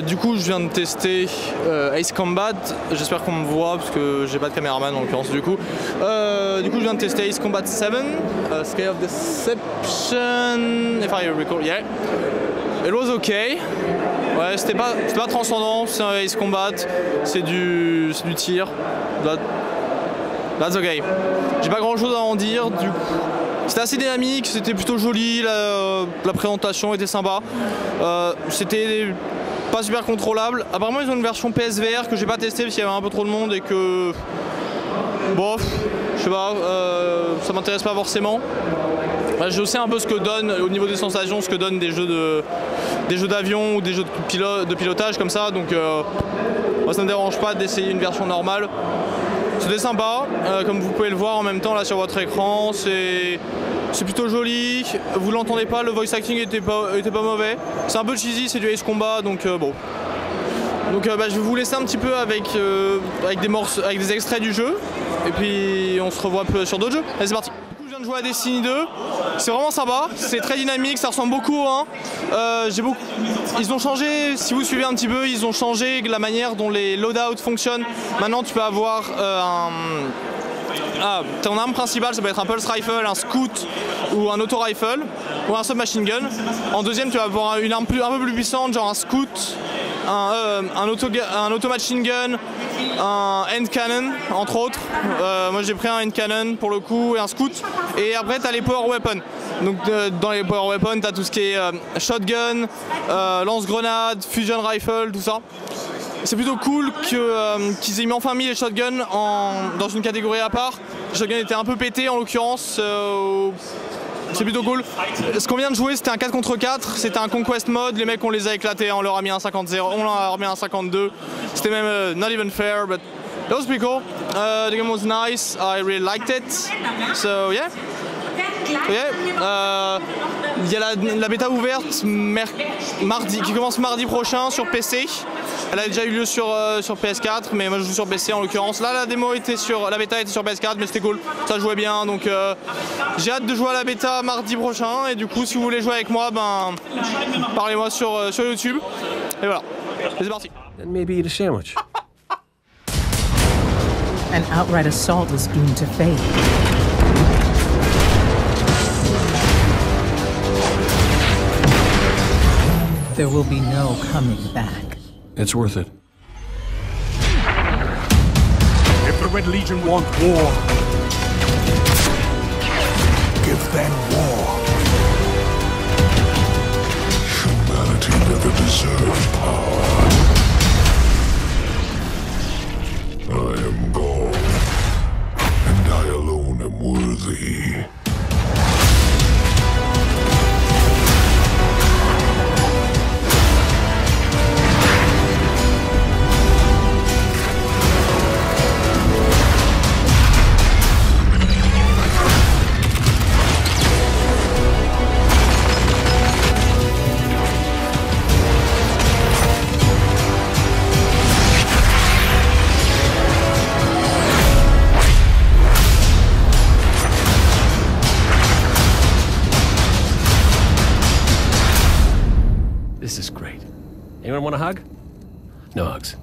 Du coup, je viens de tester Ace Combat. J'espère qu'on me voit parce que j'ai pas de caméraman en l'occurrence. Du coup, je viens de tester Ace Combat 7, Scale of Deception, if I recall, yeah. It was okay. Ouais, c'était pas transcendant. C'est un Ace Combat, c'est du tir. That's okay. J'ai pas grand chose à en dire. Du coup, c'était assez dynamique, c'était plutôt joli, la présentation était sympa. C'était pas super contrôlable. Apparemment ils ont une version PSVR que j'ai pas testée parce qu'il y avait un peu trop de monde et que... Bof, je sais pas, ça m'intéresse pas forcément. Je sais un peu ce que donne, au niveau des sensations, ce que donnent des jeux d'avion ou des jeux de pilotage comme ça, donc moi ça me dérange pas d'essayer une version normale. C'était sympa, comme vous pouvez le voir en même temps là sur votre écran, c'est plutôt joli, vous l'entendez pas, le voice acting était pas mauvais. C'est un peu cheesy, c'est du Ace Combat, donc bon. Donc je vais vous laisser un petit peu avec des extraits du jeu, et puis on se revoit sur d'autres jeux. Allez, c'est parti. Je viens de jouer à Destiny 2, c'est vraiment sympa, c'est très dynamique, ça ressemble beaucoup au 1. Ils ont changé, si vous suivez un petit peu, ils ont changé la manière dont les loadouts fonctionnent. Maintenant tu peux avoir ton arme principale, ça peut être un pulse rifle, un scout ou un auto rifle ou un submachine gun. En deuxième tu vas avoir une arme un peu plus puissante, genre un scout, un auto machine gun, un hand cannon entre autres. Moi j'ai pris un hand cannon pour le coup et un scout. Et après tu as les power weapons. Donc dans les power weapons tu as tout ce qui est shotgun, lance-grenade, fusion rifle, tout ça. C'est plutôt cool qu'ils aient enfin mis les shotguns dans une catégorie à part. Les shotguns étaient un peu pétés en l'occurrence. C'est plutôt cool. Ce qu'on vient de jouer, c'était un 4 contre 4, c'était un Conquest mode, les mecs on les a éclatés, on leur a mis un 50-0, on leur a remis un 52. C'était même not even fair, but that was pretty cool. The game was nice, I really liked it. So yeah. Il y a la bêta ouverte mardi, qui commence mardi prochain sur PC. Elle a déjà eu lieu sur PS4, mais moi je joue sur PC en l'occurrence. Là la bêta était sur PS4, mais c'était cool, ça jouait bien. Donc j'ai hâte de jouer à la bêta mardi prochain. Et du coup, si vous voulez jouer avec moi, parlez-moi sur YouTube. Et voilà, c'est parti. And maybe eat a sandwich. An outright assault is doomed to fail. There will be no coming back. It's worth it. If the Red Legion want war, give them war. Humanity never deserved power. I am God, and I alone am worthy. This is great. Anyone want a hug? No hugs.